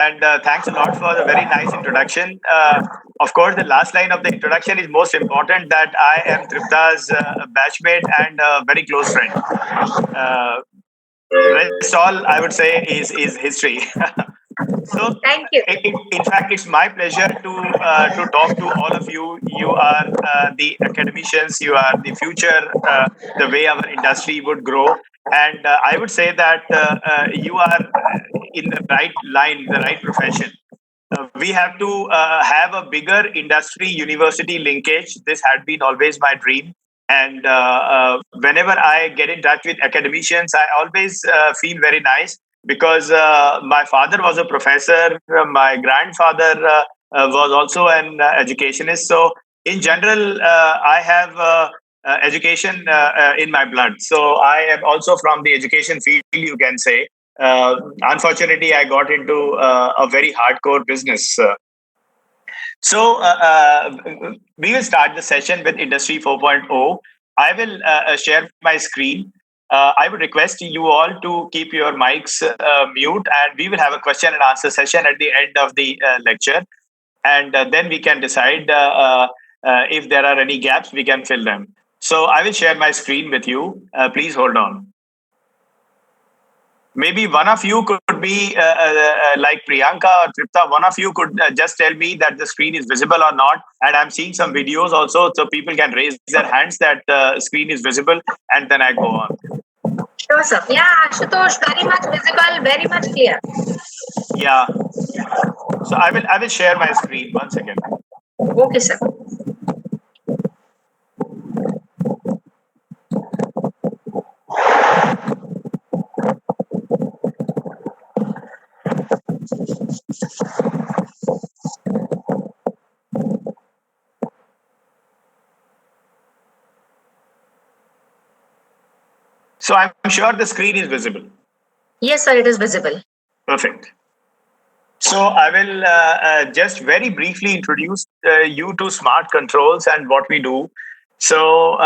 and thanks a lot for the very nice introduction. Of course, the last line of the introduction is most important, that I am Tripta's batchmate and very close friend. Rest all I would say is history. So, Thank you. in fact, it's my pleasure to talk to all of you. You are the academicians. You are the future. The way our industry would grow, and I would say that you are in the right line, the right profession. We have to have a bigger industry university linkage. This had been always my dream. And whenever I get in touch with academicians, I always feel very nice because my father was a professor, my grandfather was also an educationist. So, in general, I have education in my blood. So, I am also from the education field, you can say. Unfortunately, I got into a very hardcore business. So we will start the session with Industry 4.0. I will share my screen. I would request you all to keep your mics mute, and we will have a question and answer session at the end of the lecture. And then we can decide if there are any gaps, we can fill them. So I will share my screen with you. Please hold on. Maybe one of you could be like Priyanka or Tripta. One of you could just tell me that the screen is visible or not. And I'm seeing some videos also, so people can raise their hands that screen is visible, and then I go on. Sure, sir. Yeah, Ashutosh, very much visible, very much clear. Yeah. So I will share my screen. One second. Okay, sir. So I'm sure the screen is visible. Yes, sir, it is visible. Perfect. So I will just very briefly introduce you to smart controls and what we do. So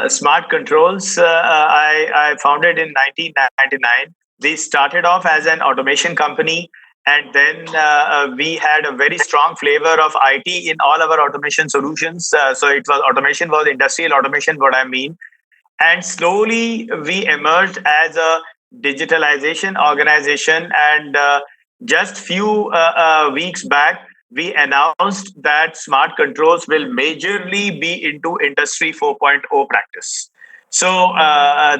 smart controls, I founded in 1999. We started off as an automation company, and then we had a very strong flavor of IT in all our automation solutions. So it was automation was industrial automation, what I mean. And slowly we emerged as a digitalization organization, and just few weeks back we announced that smart controls will majorly be into industry 4.0 practice. So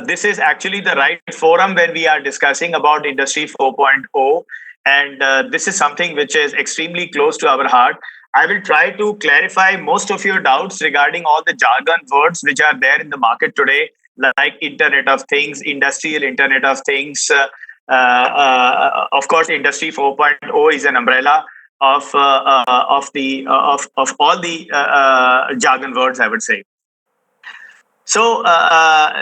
this is actually the right forum when we are discussing about industry 4.0, and this is something which is extremely close to our heart. I will try to clarify most of your doubts regarding all the jargon words which are there in the market today, like Internet of Things, industrial Internet of Things. Of course, Industry 4.0 is an umbrella of all the jargon words, I would say. So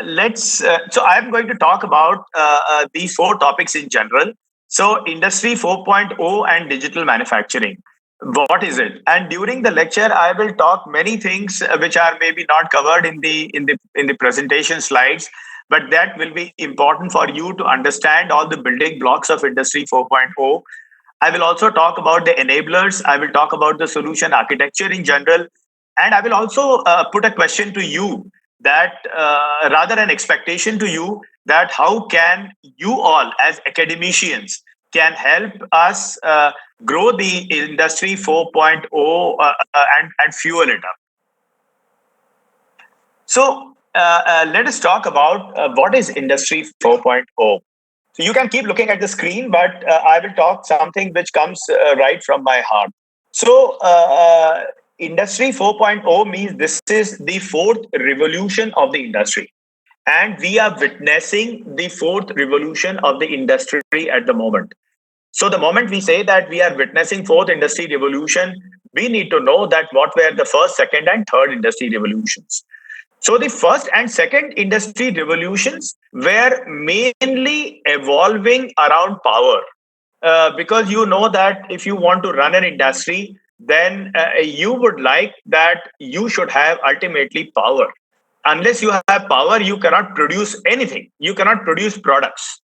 let's. So I'm going to talk about these four topics in general. So Industry 4.0 and digital manufacturing. What is it? And during the lecture, I will talk many things which are maybe not covered in the presentation slides, but that will be important for you to understand all the building blocks of Industry 4.0. I will also talk about the enablers. I will talk about the solution architecture in general, and I will also put a question to you, that rather an expectation to you, that how can you all as academicians can help us grow the industry 4.0 and fuel it up. So let us talk about what is industry 4.0. So you can keep looking at the screen, but I will talk something which comes right from my heart. So industry 4.0 means this is the fourth revolution of the industry, and we are witnessing the fourth revolution of the industry at the moment. So the moment we say that we are witnessing fourth industry revolution, we need to know that what were the first, second, and third industry revolutions. So the first and second industry revolutions were mainly evolving around power. Because you know that if you want to run an industry, then you would like that you should have ultimately power. Unless you have power, you cannot produce anything. You cannot produce products.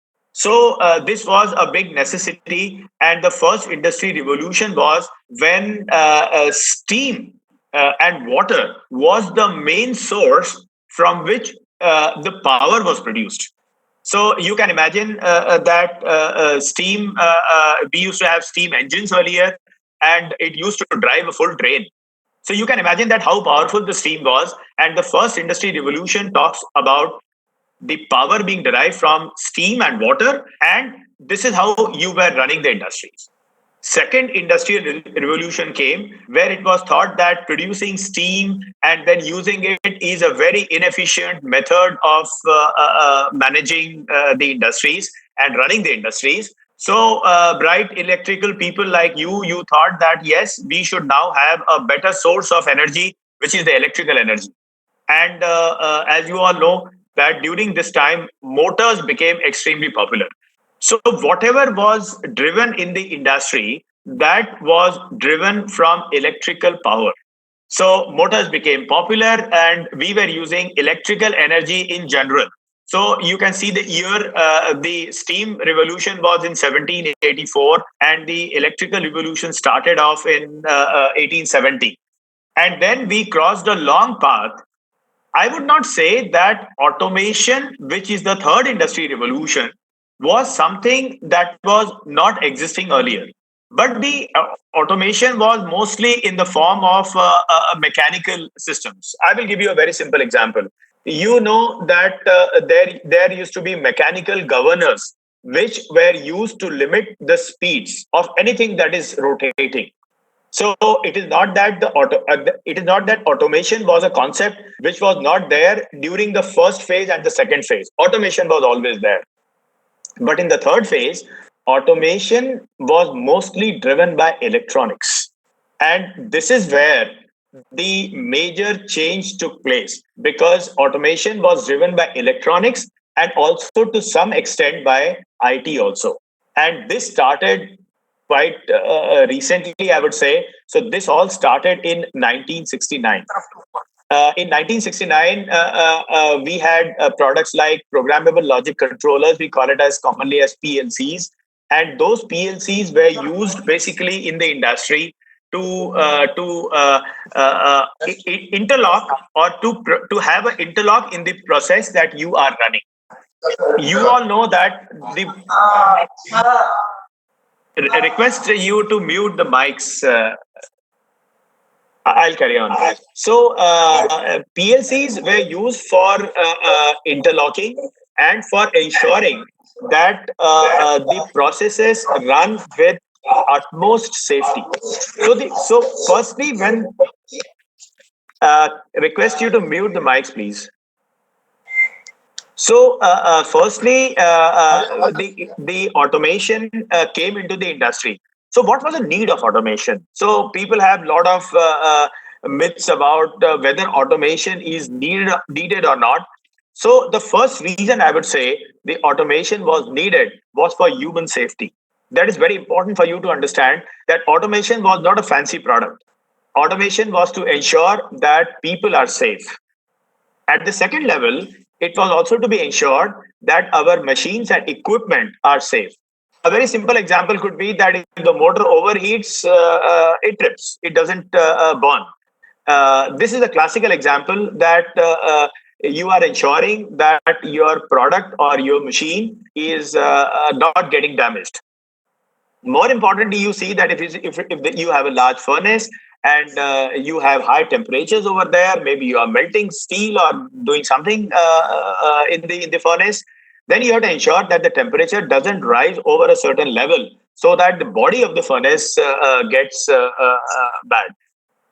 So this was a big necessity, and the first industry revolution was when steam and water was the main source from which the power was produced. So you can imagine that steam. We used to have steam engines earlier, and it used to drive a full train. So you can imagine that how powerful the steam was. And the first industry revolution talks about the power being derived from steam and water, and this is how you were running the industries. Second industrial revolution came where it was thought that producing steam and then using it is a very inefficient method of managing the industries and running the industries. So bright electrical people like you thought that yes, we should now have a better source of energy, which is the electrical energy. And as you all know, that during this time, motors became extremely popular. So whatever was driven in the industry, that was driven from electrical power. So motors became popular, and we were using electrical energy in general. So you can see the year, the steam revolution was in 1784, and the electrical revolution started off in 1870. And then we crossed a long path. I would not say that automation, which is the third industry revolution, was something that was not existing earlier. But the automation was mostly in the form of mechanical systems. I will give you a very simple example. You know that there used to be mechanical governors which were used to limit the speeds of anything that is rotating. So it is not that automation was a concept which was not there during the first phase and the second phase. Automation was always there. But in the third phase, automation was mostly driven by electronics. And this is where the major change took place, because automation was driven by electronics and also to some extent by IT also. And this started quite recently, I would say. So this all started in 1969. In 1969, we had products like programmable logic controllers. We call it as commonly as PLCs, and those PLCs were used basically in the industry to interlock, or to have an interlock in the process that you are running. You all know that the request you to mute the mics. I'll carry on. So PLCs were used for interlocking and for ensuring that the processes run with utmost safety. So firstly, when request you to mute the mics, please. So, firstly, the automation came into the industry. So, what was the need of automation? So, people have a lot of myths about whether automation is needed or not. So, the first reason I would say the automation was needed was for human safety. That is very important for you to understand that automation was not a fancy product. Automation was to ensure that people are safe. At the second level, it was also to be ensured that our machines and equipment are safe. A very simple example could be that if the motor overheats, it trips, it doesn't burn. This is a classical example that you are ensuring that your product or your machine is not getting damaged. More importantly, you see that if you have a large furnace and you have high temperatures over there, maybe you are melting steel or doing something in the furnace, then you have to ensure that the temperature doesn't rise over a certain level, so that the body of the furnace gets bad.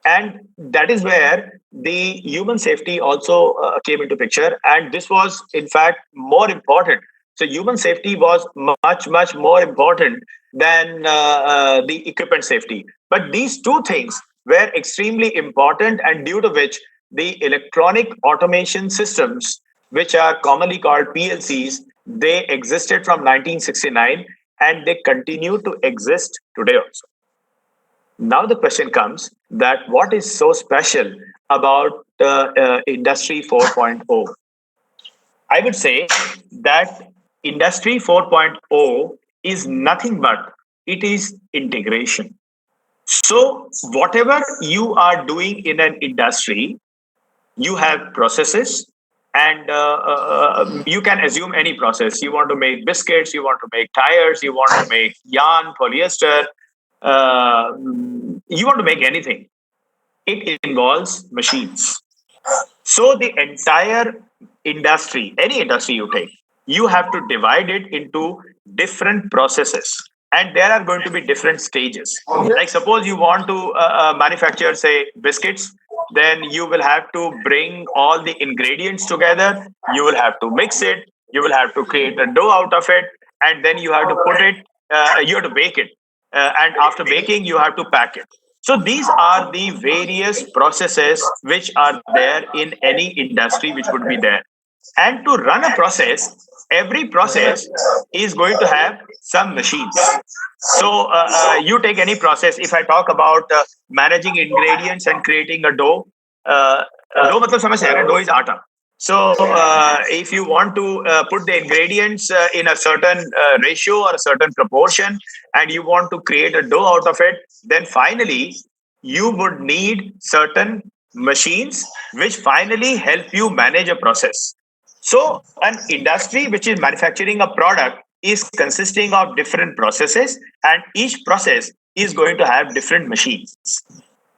And that is where the human safety also came into picture, and this was in fact more important. So human safety was much more important than the equipment safety. But these two things were extremely important, and due to which the electronic automation systems, which are commonly called PLCs, they existed from 1969, and they continue to exist today also. Now the question comes that what is so special about Industry 4.0? I would say that Industry 4.0 is nothing but it is integration. So, whatever you are doing in an industry, you have processes, and you can assume any process. You want to make biscuits, you want to make tires, you want to make yarn, polyester, uh, you want to make anything. It involves machines. So the entire industry, any industry you take, you have to divide it into different processes. And there are going to be different stages. Like suppose you want to manufacture, say, biscuits, then you will have to bring all the ingredients together. You will have to mix it. You will have to create a dough out of it. And then you have to put it, you have to bake it. And after baking, you have to pack it. So these are the various processes which are there in any industry which would be there. And to run a process, every process is going to have some machines. So you take any process. If I talk about managing ingredients and creating a dough, dough matlab samajh hai na, dough is atta. So if you want to put the ingredients in a certain ratio or a certain proportion, and you want to create a dough out of it, then finally you would need certain machines which finally help you manage a process. So an industry which is manufacturing a product is consisting of different processes, and each process is going to have different machines.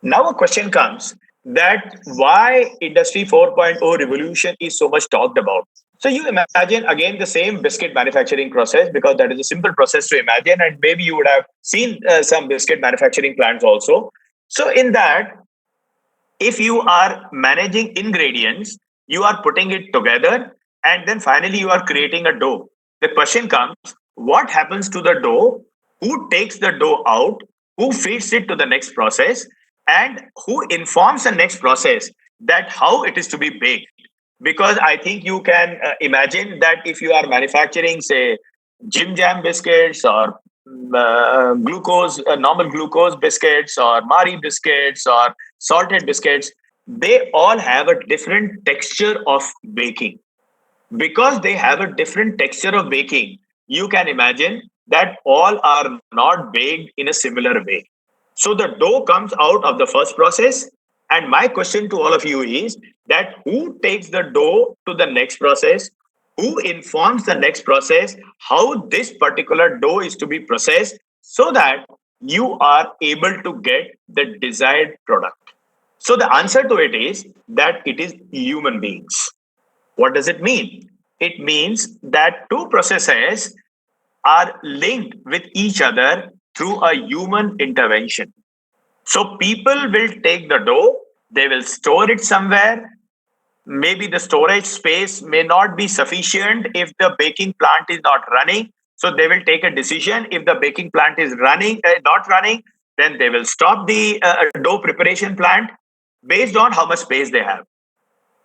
Now a question comes that why industry 4.0 revolution is so much talked about. So you imagine again the same biscuit manufacturing process, because that is a simple process to imagine, and maybe you would have seen some biscuit manufacturing plants also. So in that, if you are managing ingredients, you are putting it together, and then finally you are creating a dough. The question comes, what happens to the dough? Who takes the dough out? Who feeds it to the next process? And who informs the next process that how it is to be baked? Because I think you can imagine that if you are manufacturing, say, Jim Jam biscuits, or glucose, normal glucose biscuits, or Mari biscuits, or salted biscuits, they all have a different texture of baking. Because they have a different texture of baking, you can imagine that all are not baked in a similar way. So the dough comes out of the first process. And my question to all of you is that who takes the dough to the next process? Who informs the next process how this particular dough is to be processed so that you are able to get the desired product? So the answer to it is that it is human beings. What does it mean? It means that two processes are linked with each other through a human intervention. So people will take the dough, they will store it somewhere. Maybe the storage space may not be sufficient if the baking plant is not running. So they will take a decision. If the baking plant is not running, then they will stop the dough preparation plant based on how much space they have.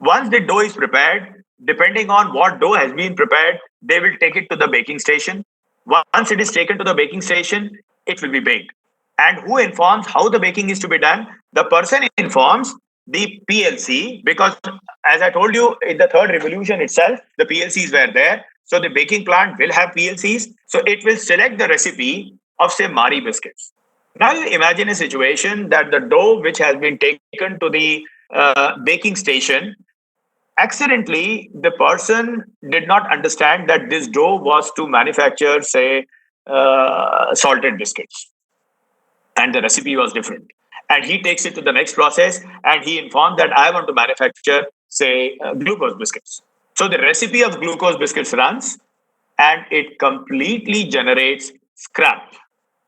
Once the dough is prepared, depending on what dough has been prepared, they will take it to the baking station. Once it is taken to the baking station, it will be baked. And who informs how the baking is to be done? The person informs the PLC, because as I told you, in the third revolution itself, the PLCs were there. So the baking plant will have PLCs. So it will select the recipe of, say, Mari biscuits. Now you imagine a situation that the dough which has been taken to the baking station, accidentally the person did not understand that this dough was to manufacture, say, salted biscuits, and the recipe was different. And he takes it to the next process, and he informed that I want to manufacture, say, glucose biscuits. So the recipe of glucose biscuits runs, and it completely generates scrap.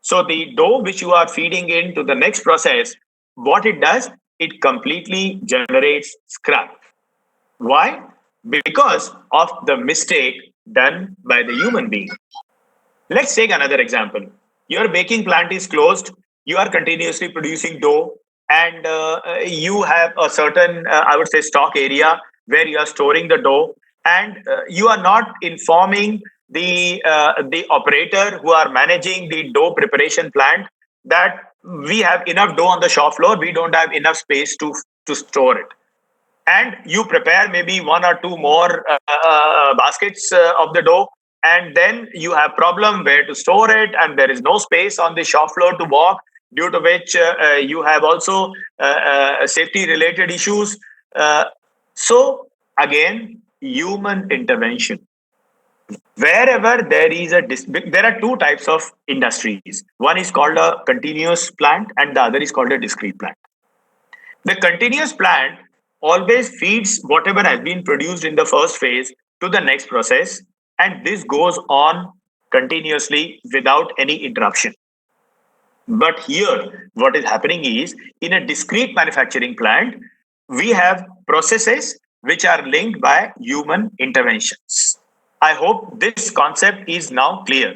So the dough which you are feeding into the next process, what it does, it completely generates scrap. Why? Because of the mistake done by the human being. Let's take another example. Your baking plant is closed, you are continuously producing dough, and you have a certain, I would say, stock area where you are storing the dough, and you are not informing the operator who are managing the dough preparation plant that we have enough dough on the shop floor, we don't have enough space to store it. And you prepare maybe one or two more baskets of the dough, and then you have problem where to store it, and there is no space on the shop floor to walk, due to which you have also safety related issues. So again, human intervention. Wherever there is there are two types of industries. One is called a continuous plant, and the other is called a discrete plant. The continuous plant always feeds whatever has been produced in the first phase to the next process, and this goes on continuously without any interruption. But here, what is happening is, in a discrete manufacturing plant, we have processes which are linked by human interventions. I hope this concept is now clear.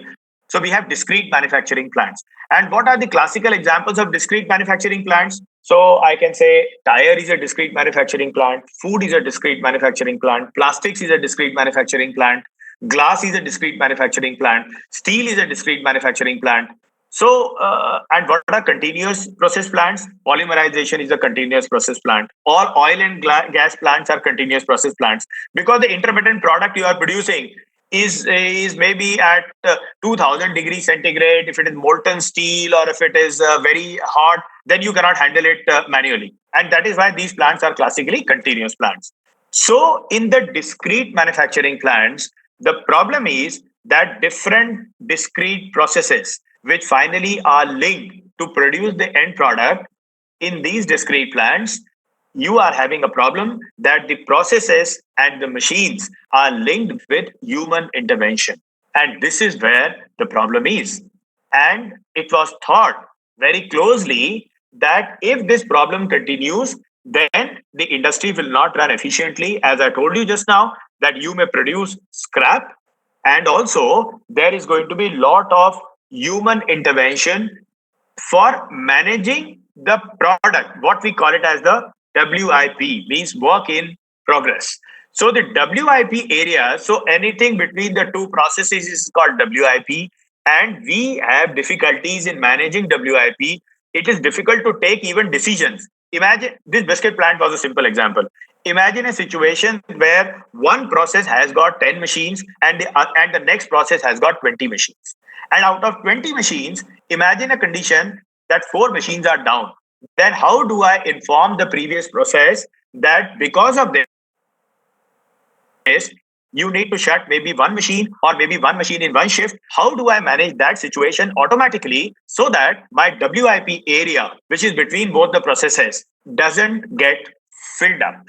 So we have discrete manufacturing plants. And what are the classical examples of discrete manufacturing plants? So I can say tire is a discrete manufacturing plant, food is a discrete manufacturing plant, plastics is a discrete manufacturing plant, glass is a discrete manufacturing plant, steel is a discrete manufacturing plant. So, and what are continuous process plants? Polymerization is a continuous process plant. All oil and gas plants are continuous process plants, because the intermittent product you are producing is maybe at 2000 degrees centigrade. If it is molten steel, or if it is very hot, then you cannot handle it manually. And that is why these plants are classically continuous plants. So in the discrete manufacturing plants, the problem is that different discrete processes, which finally are linked to produce the end product, in these discrete plants, you are having a problem that the processes and the machines are linked with human intervention. And this is where the problem is. And it was thought very closely that if this problem continues, then the industry will not run efficiently. As I told you just now, that you may produce scrap, and also there is going to be a lot of human intervention for managing the product. What we call it as the WIP, means work in progress. So the WIP area, so anything between the two processes is called WIP, and we have difficulties in managing WIP. It is difficult to take even decisions. Imagine this biscuit plant was a simple example. Imagine a situation where one process has got 10 machines, and the next process has got 20 machines. And out of 20 machines, imagine a condition that 4 machines are down. Then how do I inform the previous process that because of this, you need to shut maybe one machine, or maybe one machine in one shift? How do I manage that situation automatically so that my WIP area, which is between both the processes, doesn't get filled up?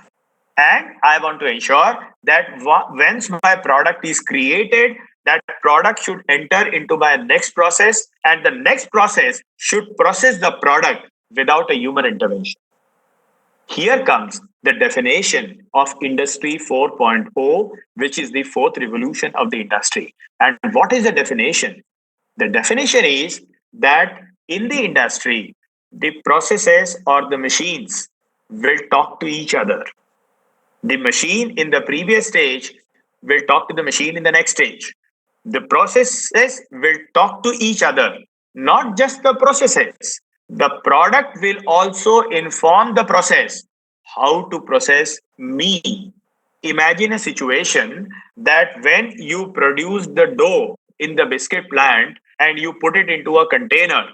And I want to ensure that once my product is created, that product should enter into my next process, and the next process should process the product without a human intervention. Here comes the definition of Industry 4.0, which is the fourth revolution of the industry. And what is the definition? The definition is that in the industry, the processes or the machines will talk to each other. The machine in the previous stage will talk to the machine in the next stage. The processes will talk to each other, not just the processes. The product will also inform the process how to process me. Imagine a situation that when you produce the dough in the biscuit plant and you put it into a container,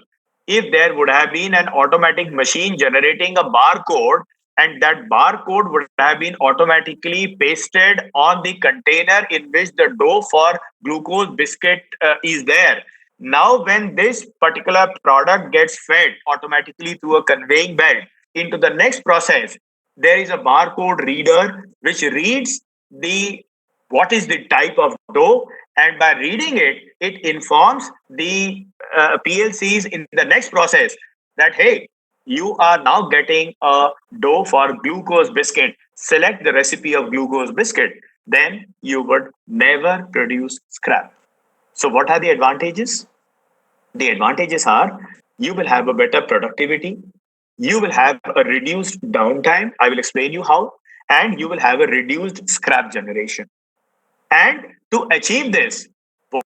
if there would have been an automatic machine generating a barcode, and that barcode would have been automatically pasted on the container in which the dough for glucose biscuit is there. Now, when this particular product gets fed automatically through a conveying belt into the next process, there is a barcode reader which reads the what is the type of dough, and by reading it, it informs the PLCs in the next process that, hey, you are now getting a dough for glucose biscuit. Select the recipe of glucose biscuit. Then you would never produce scrap. So what are the advantages? The advantages are you will have a better productivity. You will have a reduced downtime. I will explain you how. And you will have a reduced scrap generation. And to achieve this,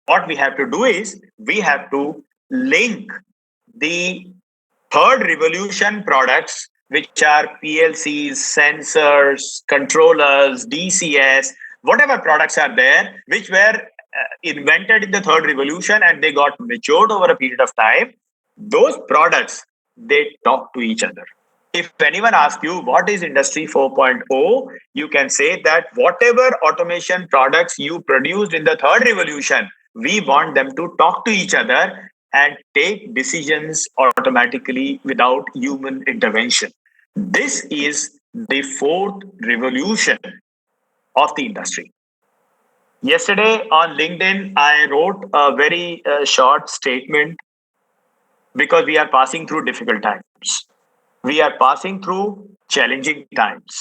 what we have to do is we have to link the third revolution products, which are PLCs, sensors, controllers, DCS, whatever products are there, which were invented in the third revolution and they got matured over a period of time, those products, they talk to each other. If anyone asks you what is Industry 4.0, you can say that whatever automation products you produced in the third revolution, we want them to talk to each other and take decisions automatically without human intervention. This is the fourth revolution of the industry. Yesterday on LinkedIn, I wrote a very short statement because we are passing through difficult times. We are passing through challenging times.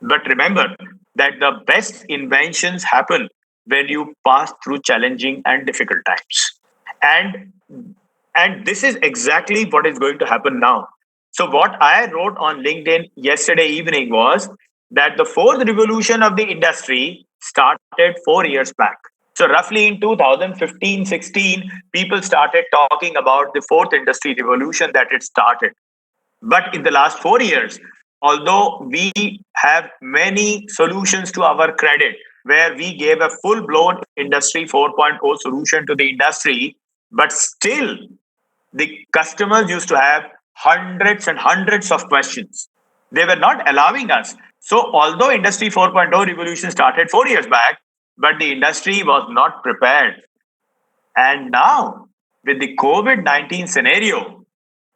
But remember that the best inventions happen when you pass through challenging and difficult times. And this is exactly what is going to happen now. So what I wrote on LinkedIn yesterday evening was that the fourth revolution of the industry started 4 years back. So roughly in 2015-16, people started talking about the fourth industry revolution that it started. But in the last 4 years, although we have many solutions to our credit, where we gave a full blown Industry 4.0 solution to the industry, but still the customers used to have hundreds and hundreds of questions. They were not allowing us. So, although Industry 4.0 revolution started 4 years back, but the industry was not prepared. And now, with the COVID-19 scenario,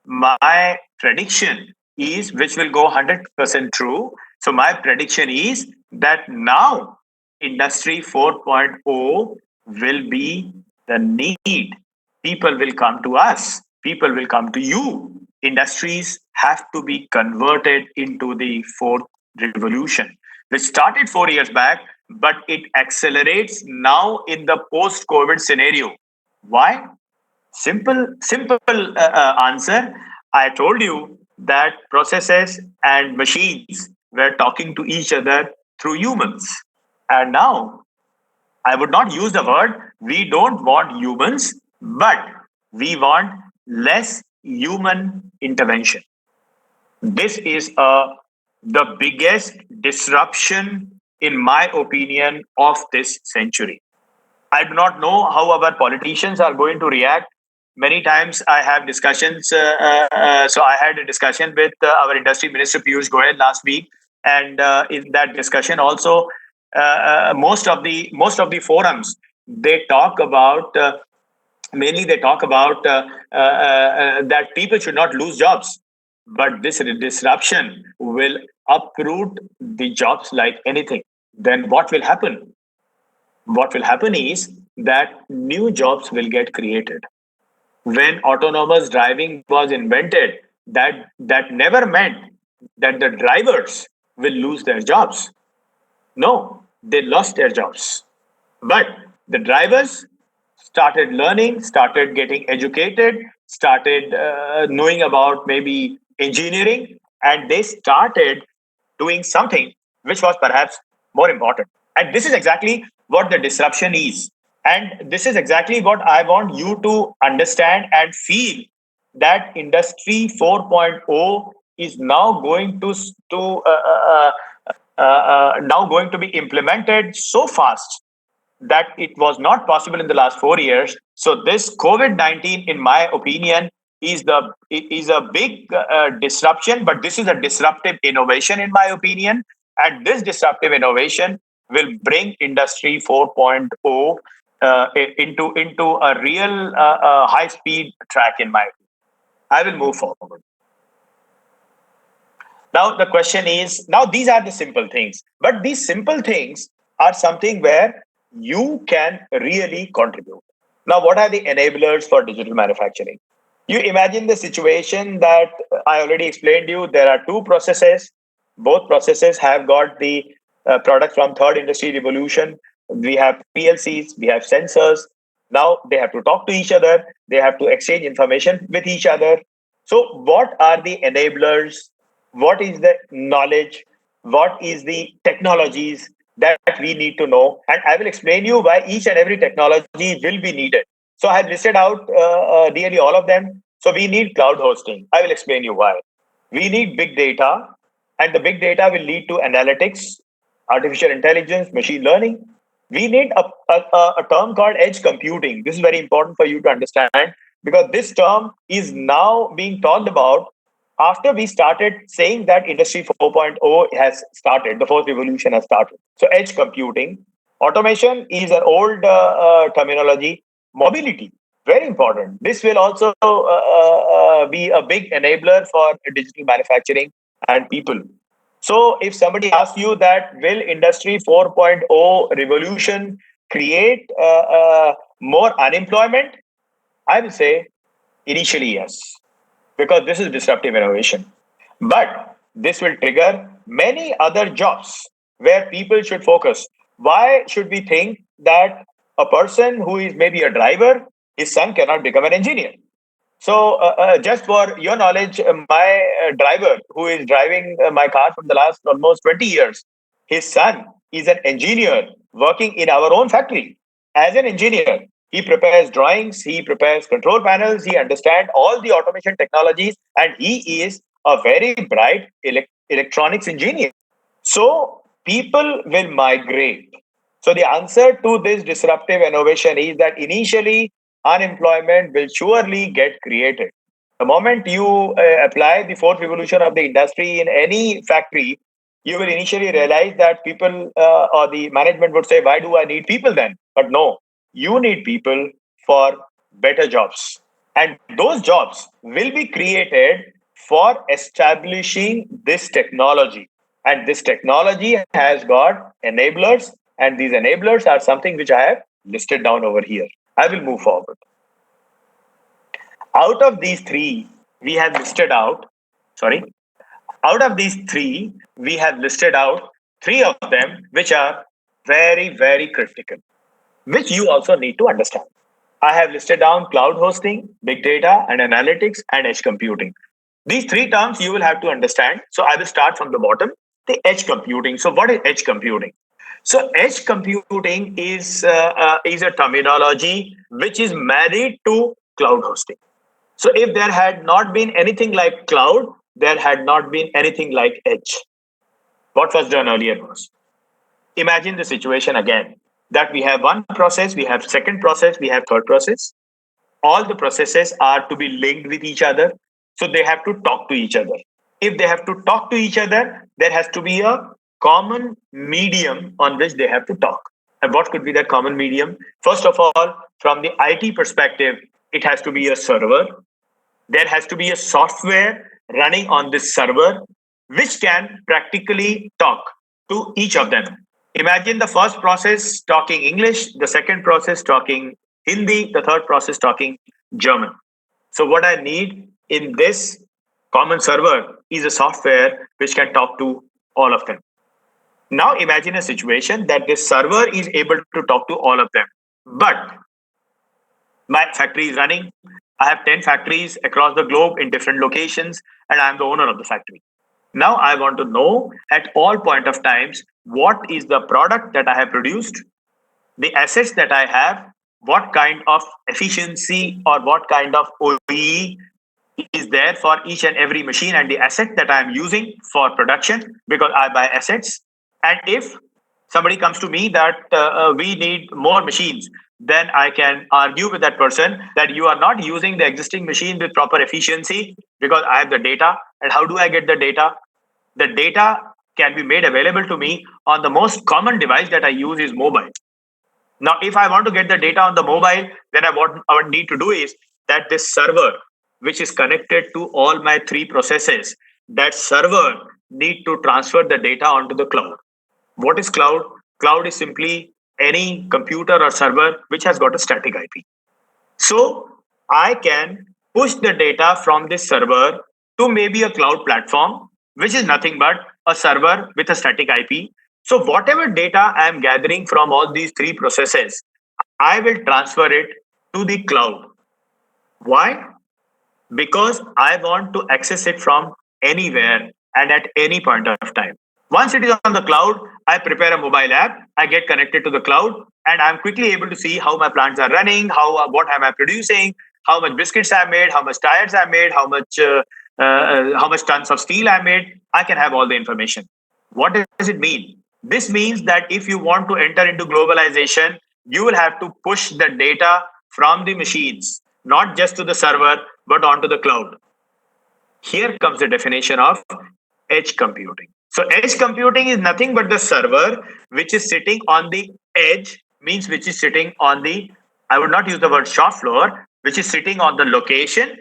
my prediction is, which will go 100% true. So, my prediction is that now Industry 4.0 will be the need. People will come to us, people will come to you. Industries have to be converted into the fourth revolution, which started 4 years back, but it accelerates now in the post COVID scenario. Why? Simple answer. I told you that processes and machines were talking to each other through humans. And now I would not use the word, we don't want humans, but we want less human intervention. This is the biggest disruption, in my opinion, of this century. I do not know how our politicians are going to react. Many times I have discussions. So I had a discussion with our industry minister Piyush Goyal last week, and in that discussion also, most of the forums, they talk about mainly they talk about that people should not lose jobs, but this disruption will uproot the jobs like anything. Then what will happen? What will happen is that new jobs will get created. When autonomous driving was invented, that never meant that the drivers will lose their jobs. No, they lost their jobs. But the drivers started learning, started getting educated, started knowing about maybe engineering, and they started doing something which was perhaps more important. And this is exactly what the disruption is. And this is exactly what I want you to understand and feel, that Industry 4.0 is now going to be implemented so fast that it was not possible in the last 4 years. So this COVID-19, in my opinion, is a big disruption, but this is a disruptive innovation, in my opinion. And this disruptive innovation will bring Industry 4.0 into a real high speed track, in my opinion. I will move forward. Now the question is, now these are the simple things, but these simple things are something where you can really contribute. Now, what are the enablers for digital manufacturing? You imagine the situation that I already explained to you. There are two processes. Both processes have got the product from third industry revolution. We have PLCs, we have sensors. Now they have to talk to each other. They have to exchange information with each other. So what are the enablers? What is the knowledge? What is the technologies that we need to know? And I will explain you why each and every technology will be needed. So I have listed out nearly all of them. So we need cloud hosting. I will explain you why. We need big data, and the big data will lead to analytics, artificial intelligence, machine learning. We need a term called edge computing. This is very important for you to understand because this term is now being talked about after we started saying that Industry 4.0 has started, the fourth revolution has started. So, edge computing, automation is an old terminology, mobility, very important. This will also be a big enabler for digital manufacturing and people. So, if somebody asks you that will Industry 4.0 revolution create more unemployment, I will say initially yes, because this is disruptive innovation. But this will trigger many other jobs where people should focus. Why should we think that a person who is maybe a driver, his son cannot become an engineer? So, just for your knowledge, my driver who is driving my car from the last almost 20 years, his son is an engineer working in our own factory. As an engineer, he prepares drawings, he prepares control panels, he understands all the automation technologies, and he is a very bright electronics engineer. So, people will migrate. So, the answer to this disruptive innovation is that initially unemployment will surely get created. The moment you apply the fourth revolution of the industry in any factory, you will initially realize that people or the management would say, why do I need people then? But no, you need people for better jobs. And those jobs will be created for establishing this technology. And this technology has got enablers, and these enablers are something which I have listed down over here. I will move forward. Out of these three, we have listed out, sorry, out of these three, we have listed out three of them which are very, very critical, which you also need to understand. I have listed down cloud hosting, big data and analytics, and edge computing. These three terms you will have to understand. So I will start from the bottom, the edge computing. So what is edge computing? So edge computing is a terminology which is married to cloud hosting. So if there had not been anything like cloud, there had not been anything like edge. What was done earlier was, imagine the situation again, that we have one process, we have second process, we have third process. All the processes are to be linked with each other. So they have to talk to each other. If they have to talk to each other, there has to be a common medium on which they have to talk. And what could be that common medium? First of all, from the IT perspective, it has to be a server. There has to be a software running on this server which can practically talk to each of them. Imagine the first process talking English, the second process talking Hindi, the third process talking German. So, what I need in this common server is a software which can talk to all of them. Now, imagine a situation that this server is able to talk to all of them, but my factory is running. I have 10 factories across the globe in different locations, and I'm the owner of the factory. Now I want to know at all point of times what is the product that I have produced, the assets that I have, what kind of efficiency or what kind of OEE is there for each and every machine and the asset that I'm using for production, because I buy assets. And if somebody comes to me that we need more machines, then I can argue with that person that you are not using the existing machine with proper efficiency because I have the data. And how do I get the data? The data can be made available to me on the most common device that I use is mobile. Now, if I want to get the data on the mobile, then what I would need to do is that this server, which is connected to all my three processes, that server need to transfer the data onto the cloud. What is cloud? Cloud is simply any computer or server which has got a static IP. So I can push the data from this server to maybe a cloud platform, which is nothing but a server with a static IP. So whatever data I am gathering from all these three processes, I will transfer it to the cloud. Why? Because I want to access it from anywhere and at any point of time. Once it is on the cloud, I prepare a mobile app, I get connected to the cloud, and I'm quickly able to see how my plants are running, what am I producing, how much biscuits I made, how much tires I made, how much tons of steel I made. I can have all the information. What does it mean? This means that if you want to enter into globalization, you will have to push the data from the machines, not just to the server, but onto the cloud. Here comes the definition of edge computing. So edge computing is nothing but the server which is sitting on the edge, means which is sitting on the, I would not use the word shop floor, which is sitting on the location,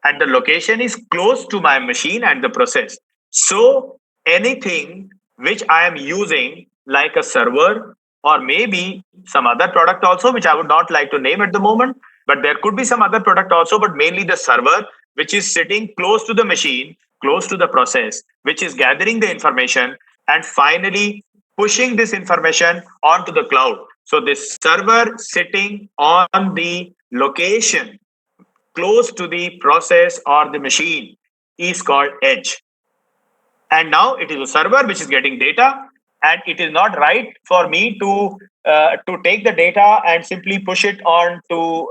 and the location is close to my machine and the process. So anything which I am using, like a server or maybe some other product also, which I would not like to name at the moment, but there could be some other product also, but mainly the server, which is sitting close to the machine, close to the process, which is gathering the information and finally pushing this information onto the cloud. So this server sitting on the location close to the process or the machine is called edge. And now it is a server which is getting data, and it is not right for me to take the data and simply push it onto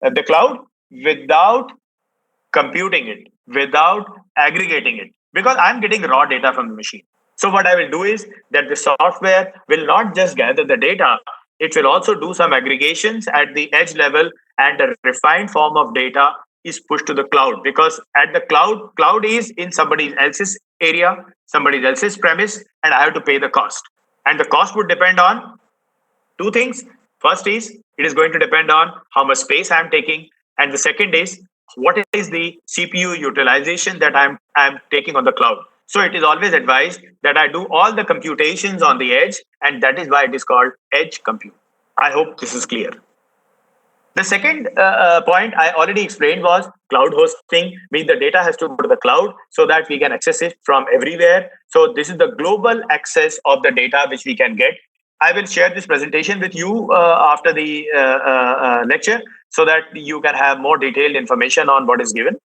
the cloud without computing it, without aggregating it, because I'm getting raw data from the machine. So what I will do is that the software will not just gather the data, it will also do some aggregations at the edge level, and the refined form of data is pushed to the cloud, because at the cloud is in somebody else's area, somebody else's premise, and I have to pay the cost. And the cost would depend on two things. First is it is going to depend on how much space I'm taking, and the second is what is the CPU utilization that I'm taking on the cloud. So it is always advised that I do all the computations on the edge, and that is why it is called edge compute. I hope this is clear. The second point I already explained was cloud hosting, means the data has to go to the cloud so that we can access it from everywhere. So this is the global access of the data which we can get. I will share this presentation with you after the lecture so that you can have more detailed information on what is given.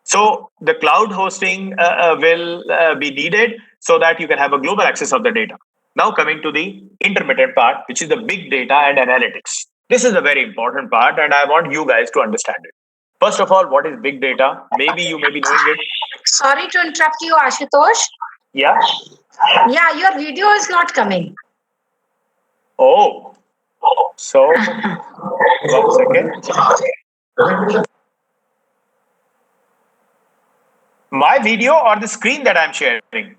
So the cloud hosting will be needed so that you can have a global access of the data. Now coming to the intermittent part, which is the big data and analytics. This is a very important part, and I want you guys to understand it. First of all, what is big data? Maybe you may be knowing it. Sorry to interrupt you, Ashutosh. Yeah. Yeah, your video is not coming. Oh, so 1 second. My video or the screen that I'm sharing?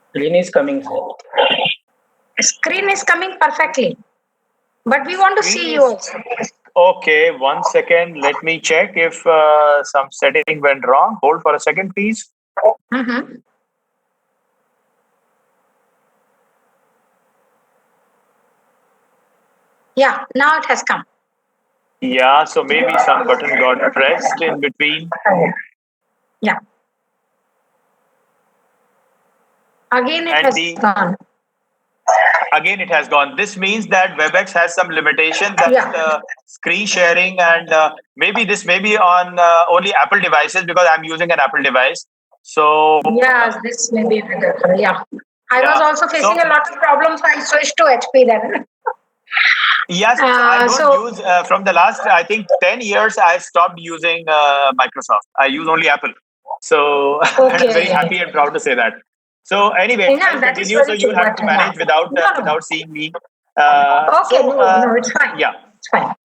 Screen is coming, sir. Screen is coming perfectly, but we want to see you also. Okay, 1 second. Let me check if some setting went wrong. Hold for a second, please. Mm-hmm. Yeah, now it has come. Yeah, so maybe some button got pressed in between. Yeah. Again, it has gone. Again, it has gone. This means that WebEx has some limitation that screen sharing, and maybe this may be on only Apple devices, because I'm using an Apple device. So yes, this may be better. Yeah, I was also facing a lot of problems. I switched to HP then. Yes, I don't use from the last, I think, 10 years. I stopped using Microsoft. I use only Apple. So I'm very happy and proud to say that. So anyway, I'll continue. So you have to manage without seeing me. No, it's fine. Yeah, it's fine.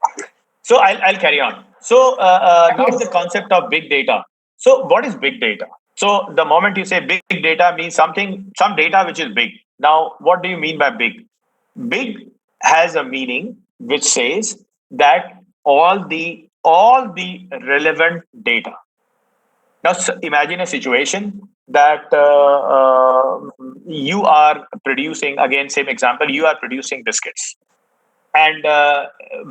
So I'll carry on. So now the concept of big data. So what is big data? So the moment you say big data means some data which is big. Now, what do you mean by big? Big has a meaning which says that all the relevant data. Now imagine a situation that you are producing, again, same example, you are producing biscuits. And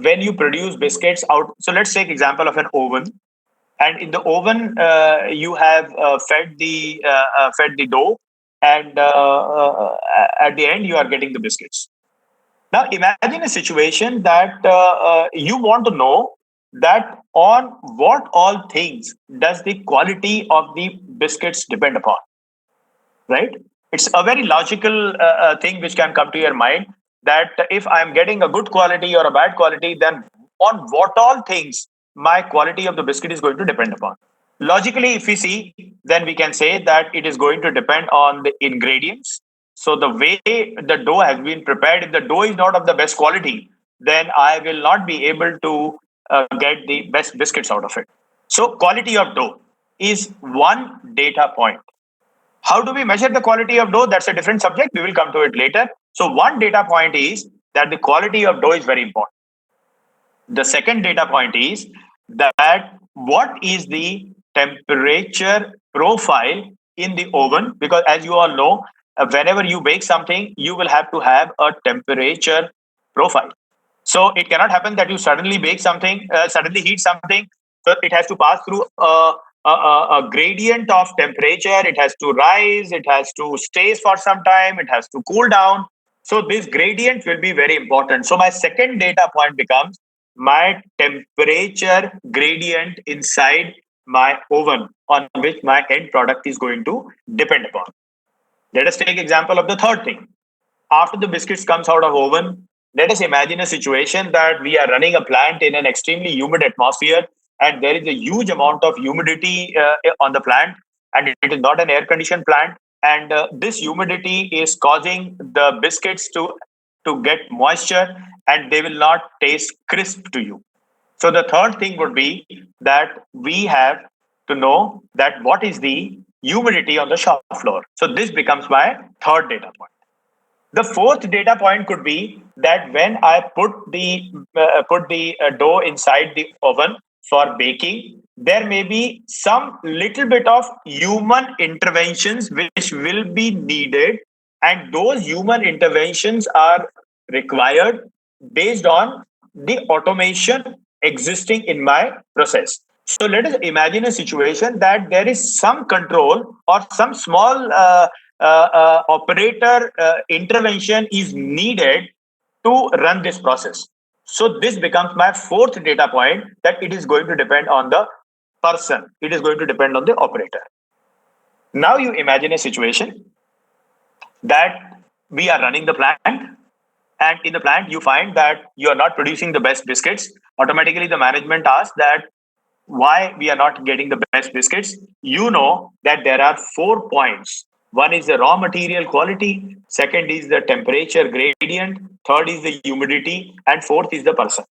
when you produce biscuits out, so let's take example of an oven. And in the oven, you have fed the dough, and at the end, you are getting the biscuits. Now, imagine a situation that you want to know that on what all things does the quality of the biscuits depend upon, right? It's a very logical thing which can come to your mind, that if I'm getting a good quality or a bad quality, then on what all things my quality of the biscuit is going to depend upon. Logically, if we see, then we can say that it is going to depend on the ingredients. So the way the dough has been prepared, if the dough is not of the best quality, then I will not be able to get the best biscuits out of it. So quality of dough is one data point. How do we measure the quality of dough? That's a different subject. We will come to it later. So one data point is that the quality of dough is very important. The second data point is that what is the temperature profile in the oven? Because as you all know, whenever you bake something, you will have to have a temperature profile. So it cannot happen that you suddenly bake something, suddenly heat something. So it has to pass through a gradient of temperature. It has to rise. It has to stay for some time. It has to cool down. So this gradient will be very important. So my second data point becomes my temperature gradient inside my oven on which my end product is going to depend upon. Let us take example of the third thing. After the biscuits comes out of oven, let us imagine a situation that we are running a plant in an extremely humid atmosphere and there is a huge amount of humidity on the plant, and it is not an air conditioned plant, and this humidity is causing the biscuits to get moisture and they will not taste crisp to you. So the third thing would be that we have to know that what is the humidity on the shop floor. So this becomes my third data point. The fourth data point could be that when I put the dough inside the oven for baking, there may be some little bit of human interventions which will be needed, and those human interventions are required based on the automation existing in my process. So let us imagine a situation that there is some control or some small operator intervention is needed to run this process. So this becomes my fourth data point, that it is going to depend on the person. It is going to depend on the operator. Now you imagine a situation that we are running the plant, and in the plant you find that you are not producing the best biscuits. Automatically the management asks that why we are not getting the best biscuits. You know that there are 4 points. One is the raw material quality, second is the temperature gradient, third is the humidity, and fourth is the person.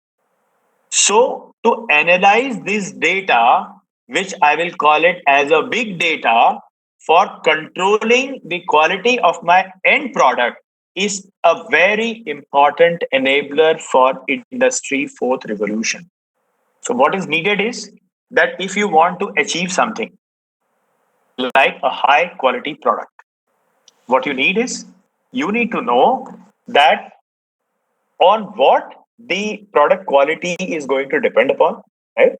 So to analyze this data, which I will call it as a big data for controlling the quality of my end product, is a very important enabler for industry fourth revolution. So what is needed is that if you want to achieve something like a high quality product, what you need is you need to know that on what the product quality is going to depend upon, right?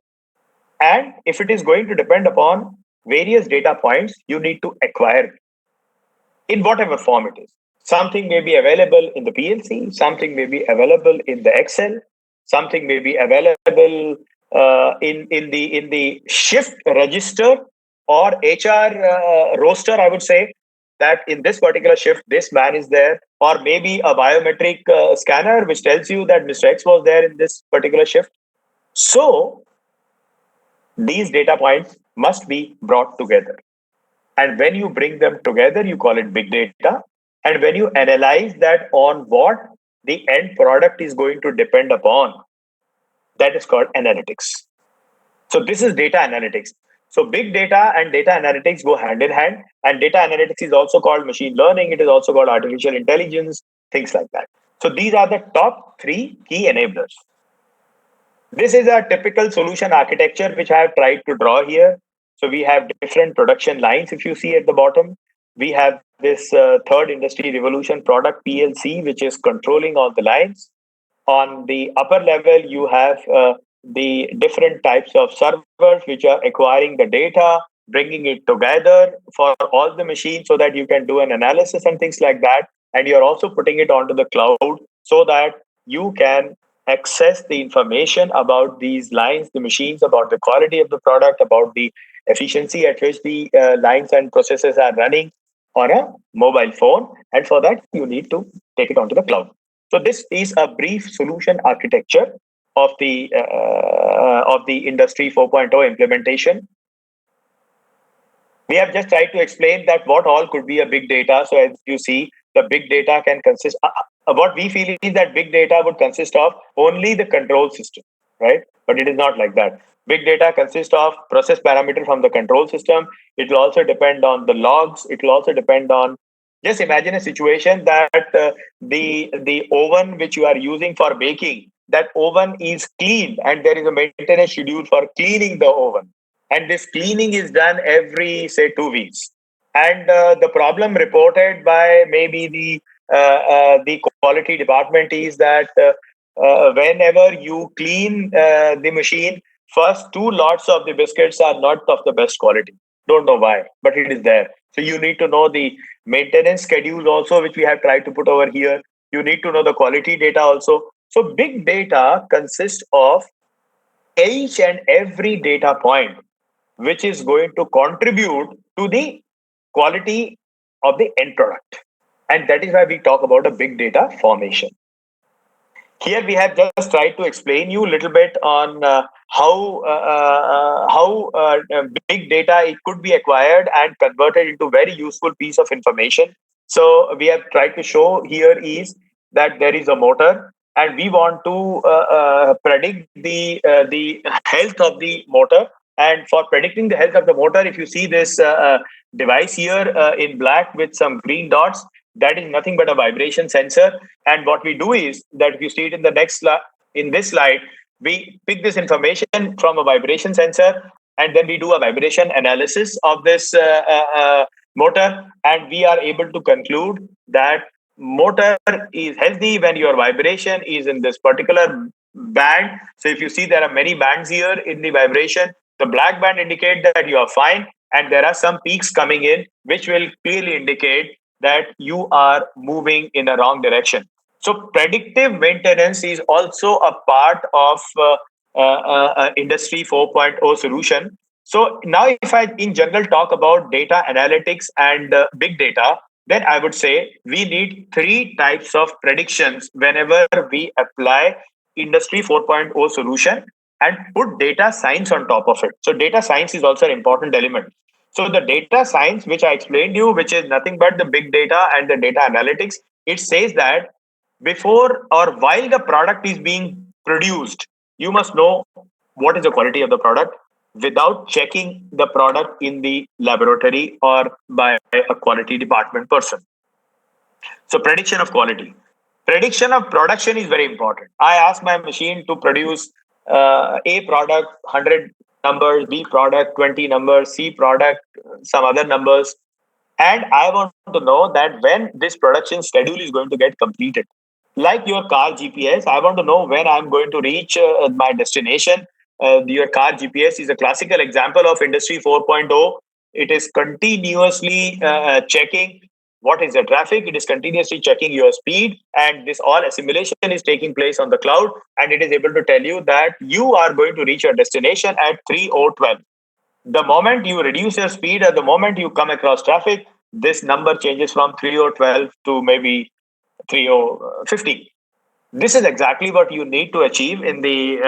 And if it is going to depend upon various data points, you need to acquire it in whatever form it is. Something may be available in the PLC, something may be available in the Excel, something may be available in the shift register or HR roster. I would say that in this particular shift, this man is there, or maybe a biometric scanner which tells you that Mr. X was there in this particular shift. So these data points must be brought together. And when you bring them together, you call it big data. And when you analyze that on what the end product is going to depend upon, that is called analytics. So this is data analytics. So big data and data analytics go hand in hand. And data analytics is also called machine learning. It is also called artificial intelligence, things like that. So these are the top 3 key enablers. This is a typical solution architecture which I have tried to draw here. So we have different production lines. If you see at the bottom, we have this third industry revolution product PLC, which is controlling all the lines. On the upper level, you have the different types of servers which are acquiring the data, bringing it together for all the machines so that you can do an analysis and things like that. And you're also putting it onto the cloud so that you can access the information about these lines, the machines, about the quality of the product, about the efficiency at which the lines and processes are running on a mobile phone. And for that, you need to take it onto the cloud. So this is a brief solution architecture of the Industry 4.0 implementation. We have just tried to explain that what all could be a big data. So as you see, the big data can consist. What we feel is that big data would consist of only the control system, right? But it is not like that. Big data consists of process parameter from the control system. It will also depend on the logs. It will also depend on. Just imagine a situation that the oven which you are using for baking, that oven is cleaned, and there is a maintenance schedule for cleaning the oven, and this cleaning is done every say 2 weeks, and the problem reported by maybe the quality department is that whenever you clean the machine, first two lots of the biscuits are not of the best quality. Don't know why, but it is there. So you need to know the maintenance schedule also, which we have tried to put over here. You need to know the quality data also. So big data consists of each and every data point which is going to contribute to the quality of the end product. And that is why we talk about a big data formation. Here we have just tried to explain you a little bit on how big data it could be acquired and converted into very useful piece of information. So we have tried to show here is that there is a motor, and we want to predict the health of the motor. And for predicting the health of the motor, if you see this device here in black with some green dots, that is nothing but a vibration sensor. And what we do is that if you see it in the next in this slide, we pick this information from a vibration sensor, and then we do a vibration analysis of this motor, and we are able to conclude that motor is healthy when your vibration is in this particular band. So if you see there are many bands here in the vibration, the black band indicate that you are fine, and there are some peaks coming in which will clearly indicate that you are moving in a wrong direction. So predictive maintenance is also a part of Industry 4.0 solution. So now if I in general talk about data analytics and big data, then I would say we need three types of predictions whenever we apply Industry 4.0 solution and put data science on top of it. So data science is also an important element. So the data science, which I explained you, which is nothing but the big data and the data analytics, it says that before or while the product is being produced, you must know what is the quality of the product without checking the product in the laboratory or by a quality department person. So prediction of quality. Prediction of production is very important. I ask my machine to produce A product 100 numbers, B product 20 numbers, C product some other numbers, and I want to know that when this production schedule is going to get completed. Like your car GPS, I want to know when I'm going to reach my destination. Your car GPS is a classical example of Industry 4.0. It is continuously checking what is the traffic. It is continuously checking your speed, and this all assimilation is taking place on the cloud, and it is able to tell you that you are going to reach your destination at 3012. The moment you reduce your speed, at the moment you come across traffic, this number changes from 3012 to maybe 3050. This is exactly what you need to achieve in the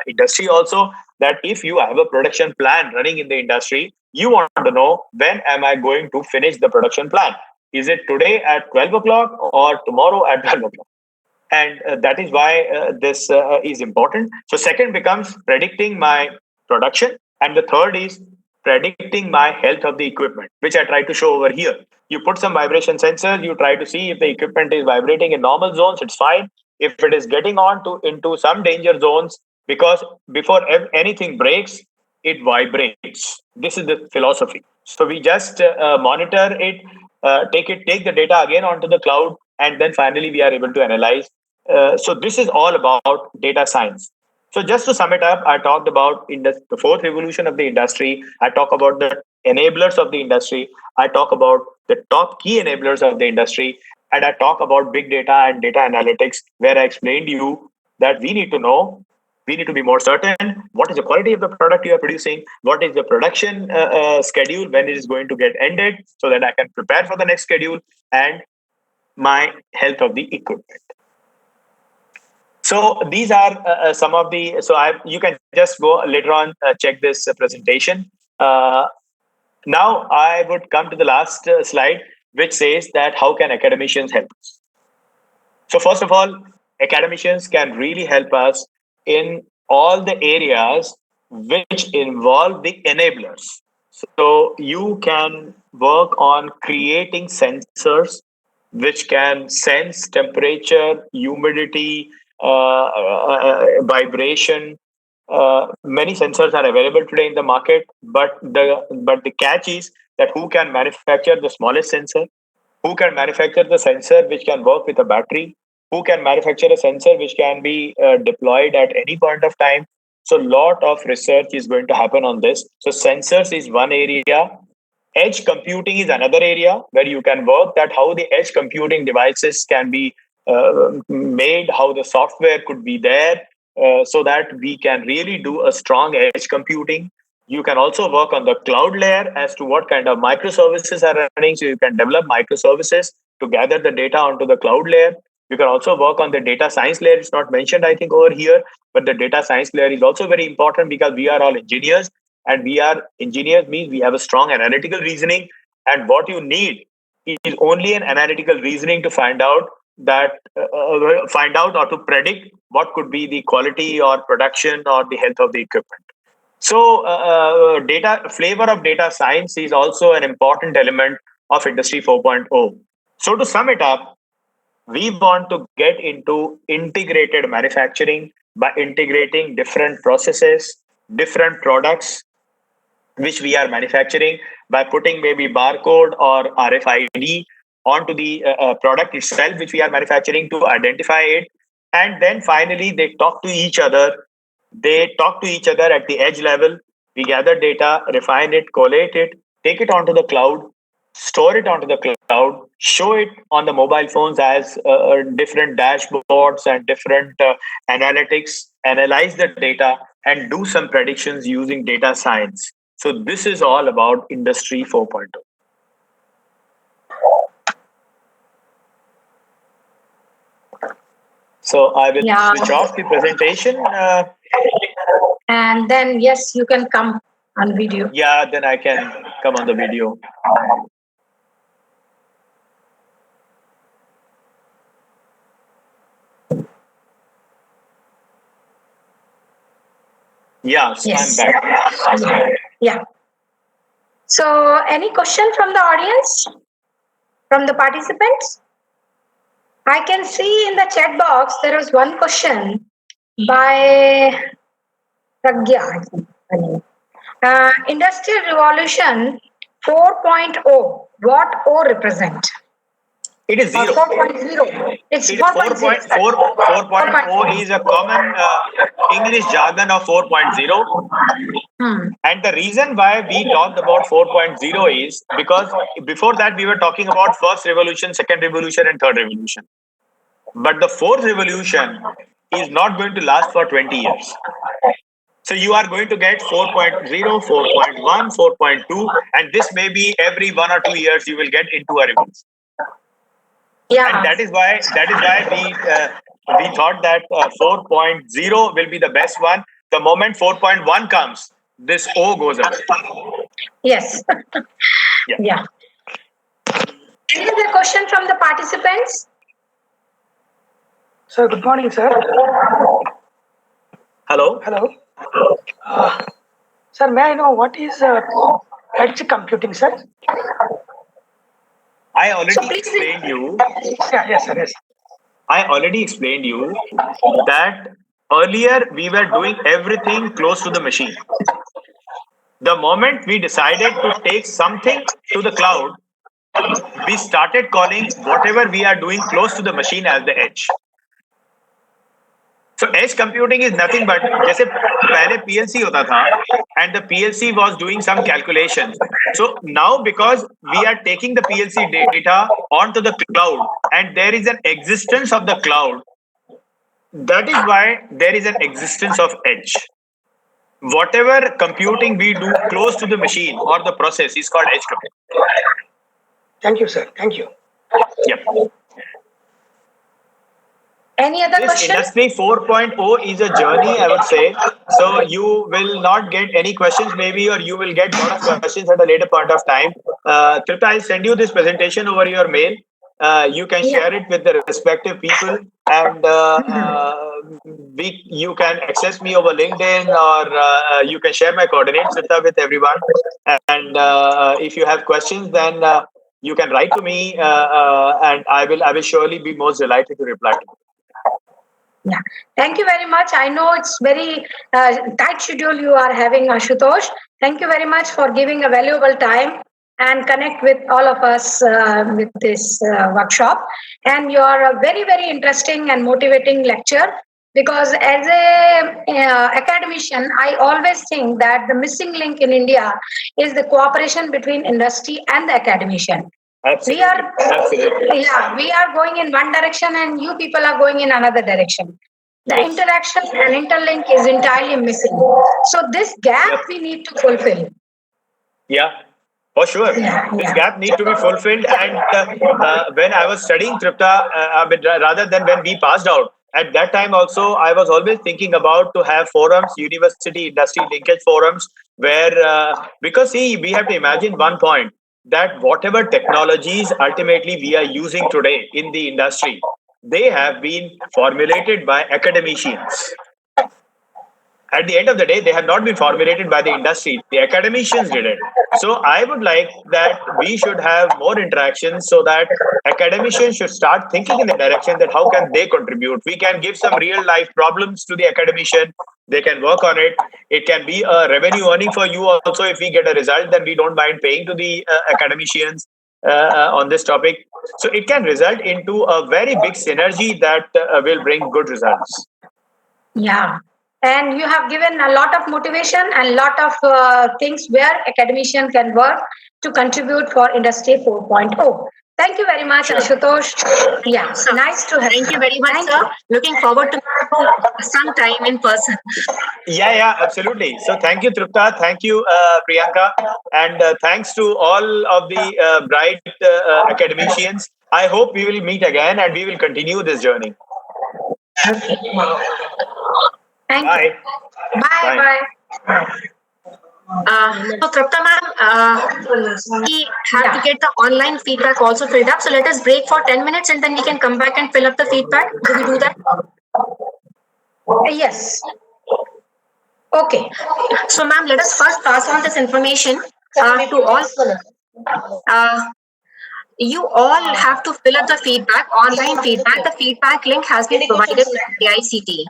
industry also, that if you have a production plan running in the industry, you want to know when am I going to finish the production plan. Is it today at 12 o'clock or tomorrow at 12 o'clock? And that is why this is important. So second becomes predicting my production, and the third is predicting my health of the equipment, which I try to show over here. You put some vibration sensors, you try to see if the equipment is vibrating in normal zones, it's fine. If it is getting on to into some danger zones, because before anything breaks, it vibrates. This is the philosophy. So we just monitor it, take the data again onto the cloud, and then finally we are able to analyze. So this is all about data science. So just to sum it up, I talked about the fourth revolution of the industry. I talk about the enablers of the industry. I talk about the top key enablers of the industry. And I talk about big data and data analytics, where I explained to you that we need to know, we need to be more certain what is the quality of the product you are producing, what is the production schedule, when it is going to get ended, so that I can prepare for the next schedule, and my health of the equipment. So these are some of the. So you can just go later on check this presentation. Now I would come to the last slide, which says that how can academicians help us? So first of all, academicians can really help us in all the areas which involve the enablers. So you can work on creating sensors which can sense temperature, humidity, vibration. Many sensors are available today in the market, but the catch is that who can manufacture the smallest sensor, who can manufacture the sensor which can work with a battery, who can manufacture a sensor which can be deployed at any point of time. So lot of research is going to happen on this. So sensors is one area. Edge computing is another area where you can work that how the edge computing devices can be made, how the software could be there, so that we can really do a strong edge computing. You can also work on the cloud layer as to what kind of microservices are running. So you can develop microservices to gather the data onto the cloud layer. You can also work on the data science layer. It's not mentioned, I think, over here, but the data science layer is also very important because we are all engineers, and we are engineers means we have a strong analytical reasoning. And what you need is only an analytical reasoning to find out or to predict what could be the quality or production or the health of the equipment. So, data flavor of data science is also an important element of Industry 4.0. So, to sum it up, we want to get into integrated manufacturing by integrating different processes, different products which we are manufacturing, by putting maybe barcode or RFID onto the product itself, which we are manufacturing, to identify it. And then finally, they talk to each other. They talk to each other at the edge level. We gather data, refine it, collate it, take it onto the cloud, store it onto the cloud, show it on the mobile phones as different dashboards and different analytics, analyze the data, and do some predictions using data science. So this is all about Industry 4.0. So I will switch off the presentation. And then, yes, you can come on video. Yeah, then I can come on the video. Yeah, so Yes. I'm back. Yeah. So, any question from the audience, from the participants? I can see in the chat box there was one question by Pragya. Industrial Revolution 4.0. What O represent? It is 0. 4.0. It's 4.0. 4.0 is a common English jargon of 4.0. And the reason why we talked about 4.0 is because before that we were talking about first revolution, second revolution, and third revolution. But the fourth revolution is not going to last for 20 years. So you are going to get 4.0, 4.1, 4.2, and this may be every 1 or 2 years you will get into a revolution. Yeah. And that is why we thought that 4.0 will be the best one. The moment 4.1 comes, this O goes away. Yes. Yeah. Any other question from the participants? Sir, good morning, sir. Hello. Hello. Sir, may I know what is edge computing, sir? I already explained you. Yes, sir. Yes. I already explained you that earlier we were doing everything close to the machine. The moment we decided to take something to the cloud, we started calling whatever we are doing close to the machine as the edge. So edge computing is nothing but जैसे पहले PLC होता था and the PLC was doing some calculations. So now because we are taking the PLC data onto the cloud and there is an existence of the cloud, that is why there is an existence of edge. Whatever computing we do close to the machine or the process is called edge computing. Thank you, sir. Thank you. Yep. Any other This question? industry 4.0 is a journey, I would say. So you will not get any questions, maybe, or you will get a lot of questions at a later point of time. Tripta, I'll send you this presentation over your mail. You can share it with the respective people, and you can access me over LinkedIn, or you can share my coordinates, Tripta, with everyone. And if you have questions, then you can write to me, and I will surely be most delighted to reply to you. Yeah, thank you very much. I know it's very tight schedule you are having, Ashutosh. Thank you very much for giving a valuable time and connect with all of us with this workshop. And you are a very, very interesting and motivating lecture, because as a academician, I always think that the missing link in India is the cooperation between industry and the academician. Absolutely. We are going in one direction and you people are going in another direction. The interaction and interlink is entirely missing. So this gap we need to fulfill. Yeah, for sure. This gap need to be fulfilled. And when I was studying, Tripta, rather than when we passed out, at that time also, I was always thinking about to have forums, university industry linkage forums, where, because see, we have to imagine one point, that whatever technologies ultimately we are using today in the industry, they have been formulated by academicians. At the end of the day, they have not been formulated by the industry. The academicians did it. So I would like that we should have more interactions, so that academicians should start thinking in the direction that how can they contribute. We can give some real life problems to the academician. They can work on it. It can be a revenue earning for you also. If we get a result, then we don't mind paying to the academicians on this topic. So it can result into a very big synergy that will bring good results. Yeah. And you have given a lot of motivation and a lot of things where academician can work to contribute for Industry 4.0. Thank you very much, Ashutosh. Yeah, so nice to have you. Thank you very much, sir. Looking forward to some time in person. Yeah, absolutely. So thank you, Tripta. Thank you, Priyanka. And thanks to all of the bright academicians. I hope we will meet again and we will continue this journey. Thank Bye. you. Bye. So Tripta ma'am, we have to get the online feedback also filled up. So let us break for 10 minutes and then we can come back and fill up the feedback. Do we do that? Yes. Okay. So ma'am, let us first pass on this information to all. You all have to fill up the feedback, online feedback. The feedback link has been provided by AICTE.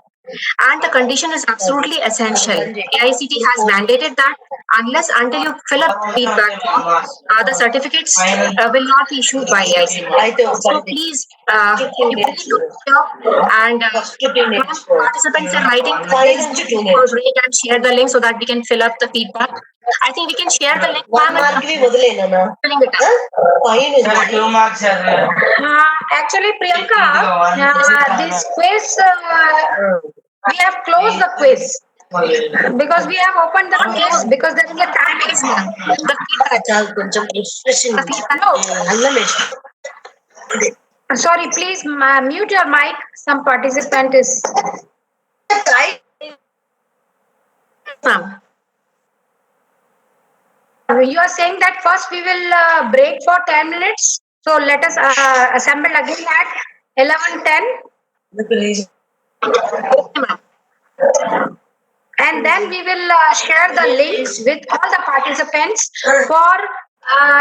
And the condition is absolutely essential. AICTE has mandated that until you fill up the feedback form, the certificates will not be issued by AICTE. So please, you please do it, and participants are writing, please break and share the link so that we can fill up the feedback. I think we can share the link, ma'am. Filling it up. Actually, Priyanka, this quiz, we have closed the quiz because we have opened the quiz because there is a time. The feedback. Sorry, please mute your mic. Some participant is. Ma'am. You are saying that first we will break for 10 minutes. So let us assemble again at 11:10. And then we will share the links with all the participants for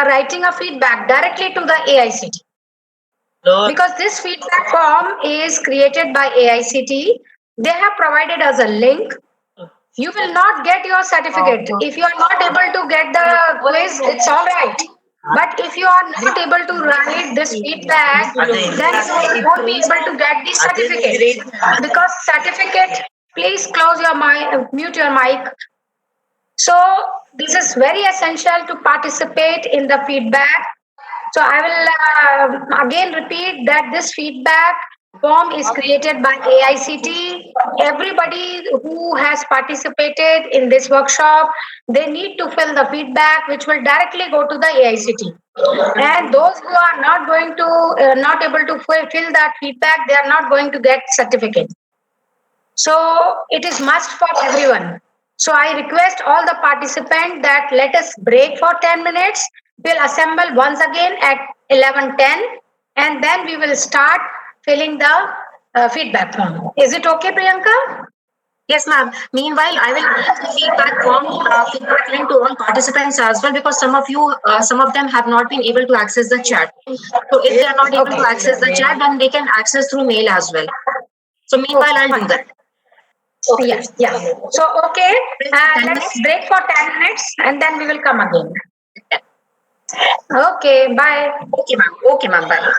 writing a feedback directly to the AICTE. Because this feedback form is created by AICTE. They have provided us a link. You will not get your certificate. If you are not able to get the quiz, it's all right. But if you are not able to write this feedback, then you won't be able to get the certificate. Because certificate, please close your mic, mute your mic. So this is very essential to participate in the feedback. So I will again repeat that this feedback form is created by AICTE. Everybody who has participated in this workshop, they need to fill the feedback which will directly go to the AICTE. And those who are not going to, not able to fulfill that feedback, they are not going to get certificate. So it is must for everyone. So I request all the participants that let us break for 10 minutes. We'll assemble once again at 11:10, and then we will start filling the feedback form. Is it okay, Priyanka? Yes, ma'am. Meanwhile, I will give the feedback form, feedback link to all participants as well, because some of them have not been able to access the chat. So if they are not able to access the chat, then they can access through mail as well. So meanwhile, I'll do that. Yes, yeah. So, okay, let's break for 10 minutes and then we will come again. Okay, bye. Okay, ma'am. Okay, ma'am. Bye.